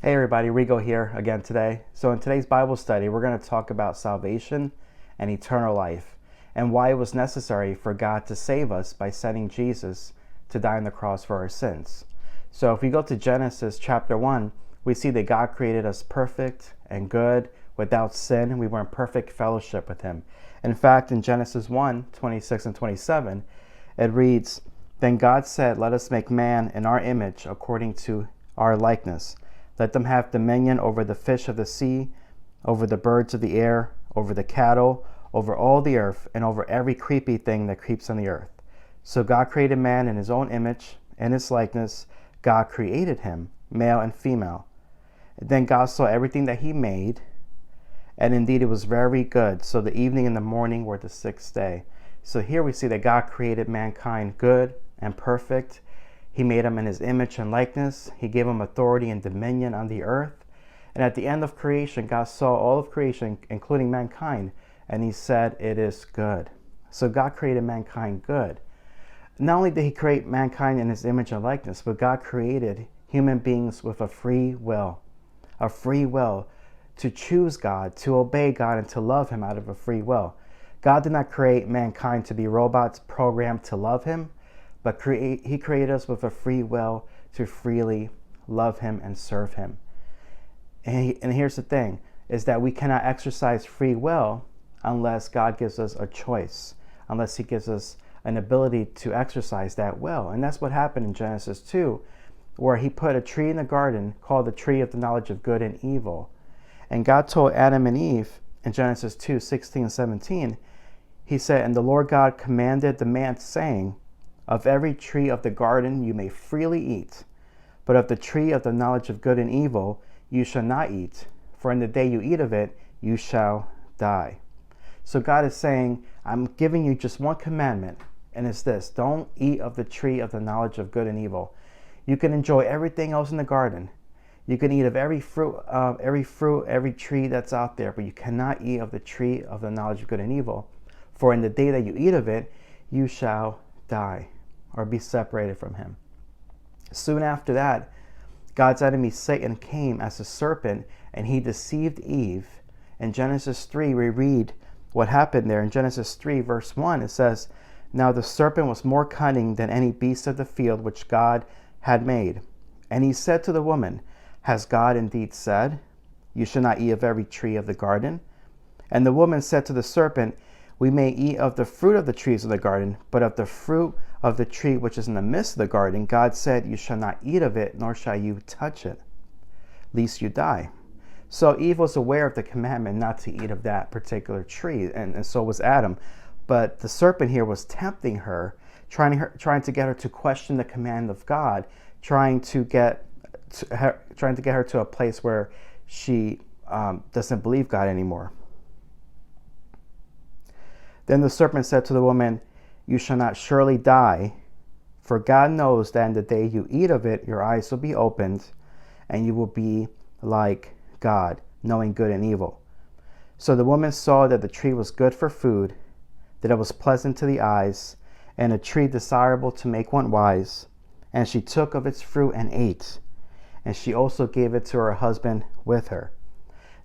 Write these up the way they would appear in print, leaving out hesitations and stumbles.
Hey everybody, Rigo here again today. So in today's Bible study, we're going to talk about salvation and eternal life and why it was necessary for God to save us by sending Jesus to die on the cross for our sins. So if we go to Genesis chapter 1, we see that God created us perfect and good, without sin. We were in perfect fellowship with him. In fact, in Genesis 1:26 and 27, it reads, "Then God said, let us make man in our image according to our likeness. Let them have dominion over the fish of the sea, over the birds of the air, over the cattle, over all the earth, and over every creepy thing that creeps on the earth." So God created man in his own image, in his likeness. God created him, male and female. Then God saw everything that he made, and indeed it was very good. So the evening and the morning were the sixth day. So here we see that God created mankind good and perfect. He made him in his image and likeness. He gave him authority and dominion on the earth. And at the end of creation, God saw all of creation, including mankind, and he said, it is good. So God created mankind good. Not only did he create mankind in his image and likeness, but God created human beings with a free will to choose God, to obey God, and to love him out of a free will. God did not create mankind to be robots programmed to love him, but he created us with a free will to freely love him and serve him. And here's the thing, is that we cannot exercise free will unless God gives us a choice, unless he gives us an ability to exercise that will. And that's what happened in Genesis 2, where he put a tree in the garden called the tree of the knowledge of good and evil. And God told Adam and Eve in Genesis 2:16 and 17, he said, "And the Lord God commanded the man, saying, of every tree of the garden you may freely eat, but of the tree of the knowledge of good and evil you shall not eat, for in the day you eat of it you shall die." So God is saying, I'm giving you just one commandment, and it's this: don't eat of the tree of the knowledge of good and evil. You can enjoy everything else in the garden. You can eat of every fruit, every tree that's out there, but you cannot eat of the tree of the knowledge of good and evil. For in the day that you eat of it, you shall die, or be separated from him. Soon after that, God's enemy Satan came as a serpent, and he deceived Eve. In Genesis 3, we read what happened there. In Genesis 3, verse 1, it says, "Now the serpent was more cunning than any beast of the field which God had made. And he said to the woman, has God indeed said, you shall not eat of every tree of the garden? And the woman said to the serpent, we may eat of the fruit of the trees of the garden, but of the fruit of the tree which is in the midst of the garden, God said, you shall not eat of it, nor shall you touch it, lest you die." So Eve was aware of the commandment not to eat of that particular tree, and so was Adam. But the serpent here was tempting her, trying to get her to question the command of God, trying to get her to a place where she doesn't believe God anymore. Then the serpent said to the woman, "You shall not surely die, for God knows that in the day you eat of it, your eyes will be opened, and you will be like God, knowing good and evil." So the woman saw that the tree was good for food, that it was pleasant to the eyes, and a tree desirable to make one wise. And she took of its fruit and ate, and she also gave it to her husband with her.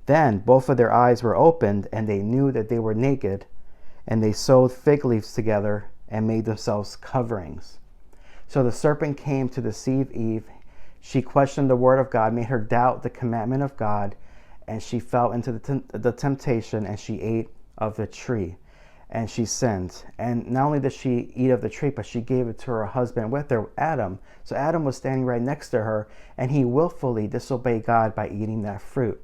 Then both of their eyes were opened, and they knew that they were naked, and they sewed fig leaves together and made themselves coverings. So the serpent came to deceive Eve. She questioned the word of God, made her doubt the commandment of God, and she fell into the temptation, and she ate of the tree, and she sinned. And not only did she eat of the tree, but she gave it to her husband with her, Adam. So Adam was standing right next to her, and he willfully disobeyed God by eating that fruit.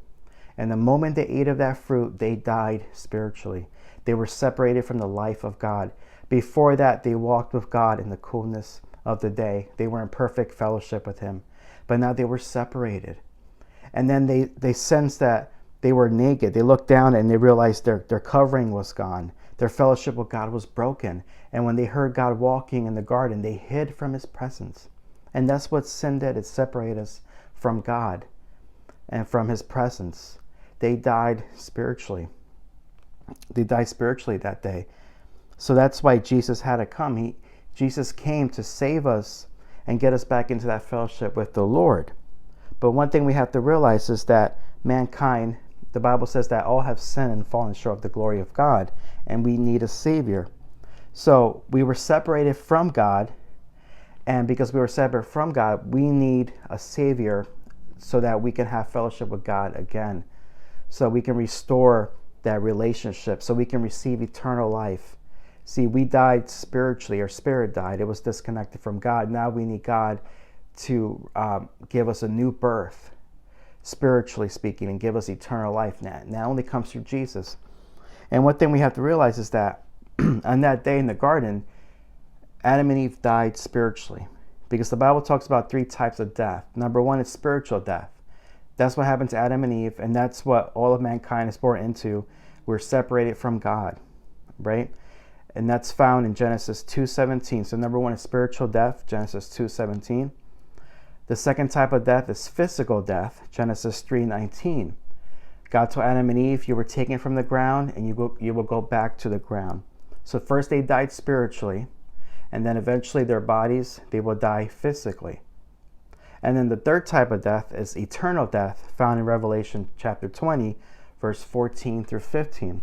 And the moment they ate of that fruit, they died spiritually. They were separated from the life of God. Before that, they walked with God in the coolness of the day. They were in perfect fellowship with him. But now they were separated. And then they sensed that they were naked. They looked down and they realized their covering was gone. Their fellowship with God was broken. And when they heard God walking in the garden, they hid from his presence. And that's what sin did. It separated us from God and from his presence. They died spiritually. They died spiritually that day. So that's why Jesus had to come. Jesus came to save us and get us back into that fellowship with the Lord. But one thing we have to realize is that mankind, the Bible says that all have sinned and fallen short of the glory of God, and we need a Savior. So we were separated from God, and because we were separate from God, we need a Savior so that we can have fellowship with God again, so we can restore that relationship, so we can receive eternal life. See, we died spiritually, our spirit died. It was disconnected from God. Now we need God to give us a new birth, spiritually speaking, and give us eternal life. That only comes through Jesus. And one thing we have to realize is that on that day in the garden, Adam and Eve died spiritually, because the Bible talks about 3 types of death. Number 1 is spiritual death. That's what happened to Adam and Eve, and that's what all of mankind is born into. We're separated from God, right? And that's found in Genesis 2:17. So number 1 is spiritual death, Genesis 2:17. The second type of death is physical death, Genesis 3:19. God told Adam and Eve, you were taken from the ground and you will go back to the ground. So first they died spiritually, and then eventually their bodies, they will die physically. And then the third type of death is eternal death, found in Revelation chapter 20, verse 14 through 15.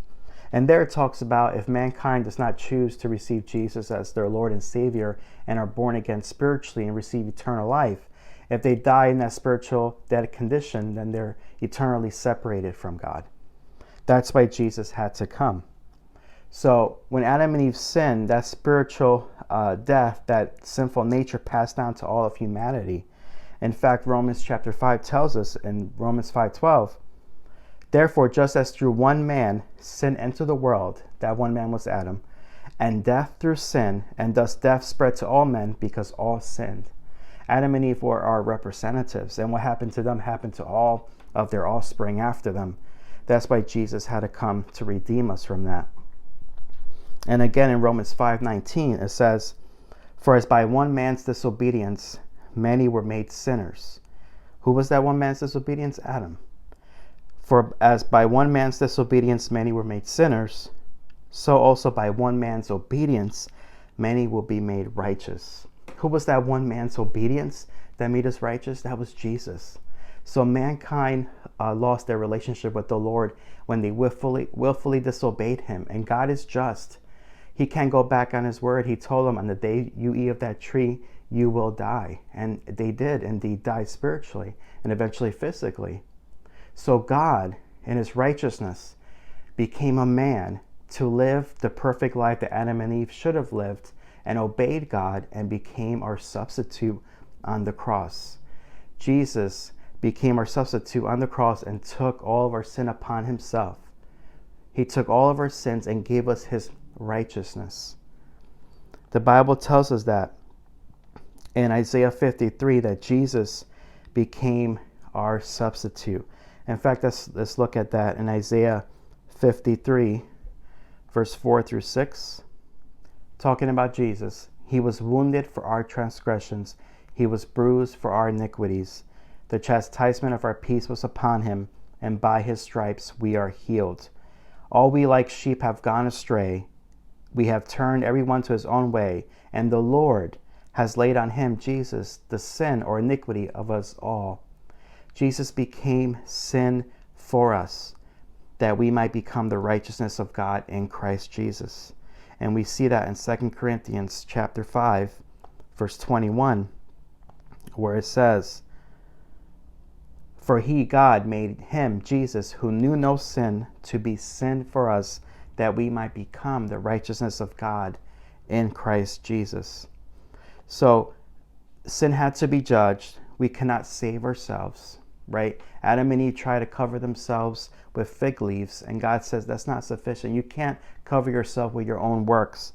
And there it talks about if mankind does not choose to receive Jesus as their Lord and Savior and are born again spiritually and receive eternal life, if they die in that spiritual dead condition, then they're eternally separated from God. That's why Jesus had to come. So when Adam and Eve sinned, that spiritual death, that sinful nature passed down to all of humanity. In fact, Romans chapter 5 tells us in Romans 5:12, therefore, just as through one man sin entered the world, that one man was Adam, and death through sin, and thus death spread to all men because all sinned. Adam and Eve were our representatives, and what happened to them happened to all of their offspring after them. That's why Jesus had to come to redeem us from that. And again in Romans 5:19 it says, for as by one man's disobedience many were made sinners. Who was that one man's disobedience? Adam. For as by one man's disobedience many were made sinners, so also by one man's obedience many will be made righteous. Who was that one man's obedience that made us righteous? That was Jesus. So mankind lost their relationship with the Lord when they willfully disobeyed him. And God is just. He can't go back on his word. He told them, on the day you eat of that tree, you will die. And they did, and they died spiritually and eventually physically. So God, in his righteousness, became a man to live the perfect life that Adam and Eve should have lived, and obeyed God and became our substitute on the cross. Jesus became our substitute on the cross and took all of our sin upon himself. He took all of our sins and gave us his righteousness. The Bible tells us that in Isaiah 53 that Jesus became our substitute. In fact, let's look at that in Isaiah 53, verse 4 through 6. Talking about Jesus, he was wounded for our transgressions, he was bruised for our iniquities. The chastisement of our peace was upon him, and by his stripes we are healed. All we like sheep have gone astray. We have turned everyone to his own way, and the Lord has laid on him, Jesus, the sin or iniquity of us all. Jesus became sin for us, that we might become the righteousness of God in Christ Jesus. And we see that in 2 Corinthians chapter 5, verse 21, where it says, for he, God, made him, Jesus, who knew no sin, to be sin for us, that we might become the righteousness of God in Christ Jesus. So sin had to be judged. We cannot save ourselves, right? Adam and Eve tried to cover themselves with fig leaves, and God says that's not sufficient. You can't cover yourself with your own works.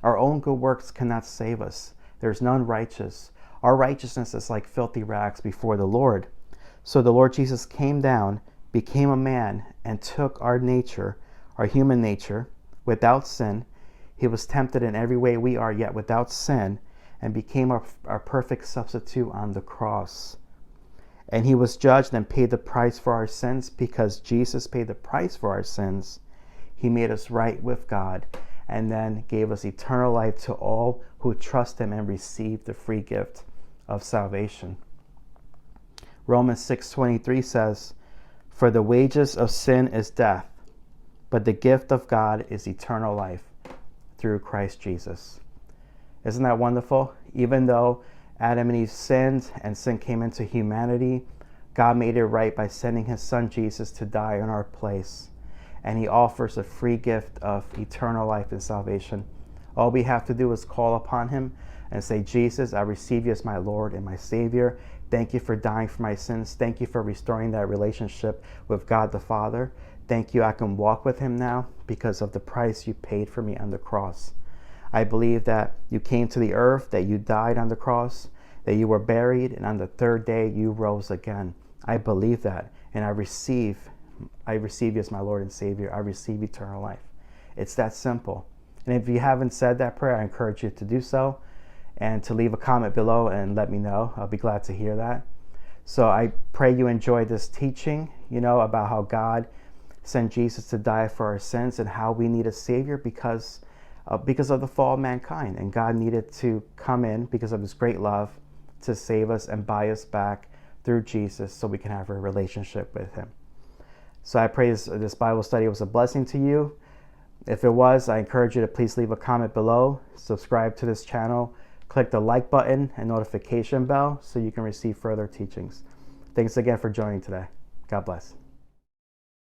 Our own good works cannot save us. There's none righteous. Our righteousness is like filthy rags before the Lord. So the Lord Jesus came down, became a man, and took our nature, our human nature, without sin. He was tempted in every way we are, yet without sin, and became our perfect substitute on the cross. And he was judged and paid the price for our sins. Because Jesus paid the price for our sins, he made us right with God, and then gave us eternal life to all who trust him and receive the free gift of salvation. Romans 6:23 says, "For the wages of sin is death, but the gift of God is eternal life through Christ Jesus." Isn't that wonderful? Even though Adam and Eve sinned and sin came into humanity, God made it right by sending his son Jesus to die in our place. And he offers a free gift of eternal life and salvation. All we have to do is call upon him and say, "Jesus, I receive you as my Lord and my Savior. Thank you for dying for my sins. Thank you for restoring that relationship with God the Father. Thank you, I can walk with him now because of the price you paid for me on the cross. I believe that you came to the earth, that you died on the cross, that you were buried, and on the third day you rose again. I believe that, and I receive you as my Lord and Savior. I receive eternal life." It's that simple. And if you haven't said that prayer, I encourage you to do so and to leave a comment below and let me know. I'll be glad to hear that. So I pray you enjoyed this teaching, about how God sent Jesus to die for our sins and how we need a Savior because of the fall of mankind. And God needed to come in because of his great love to save us and buy us back through Jesus so we can have a relationship with him. So I pray this Bible study was a blessing to you. If it was, I encourage you to please leave a comment below, subscribe to this channel, click the like button and notification bell so you can receive further teachings. Thanks again for joining today. God bless.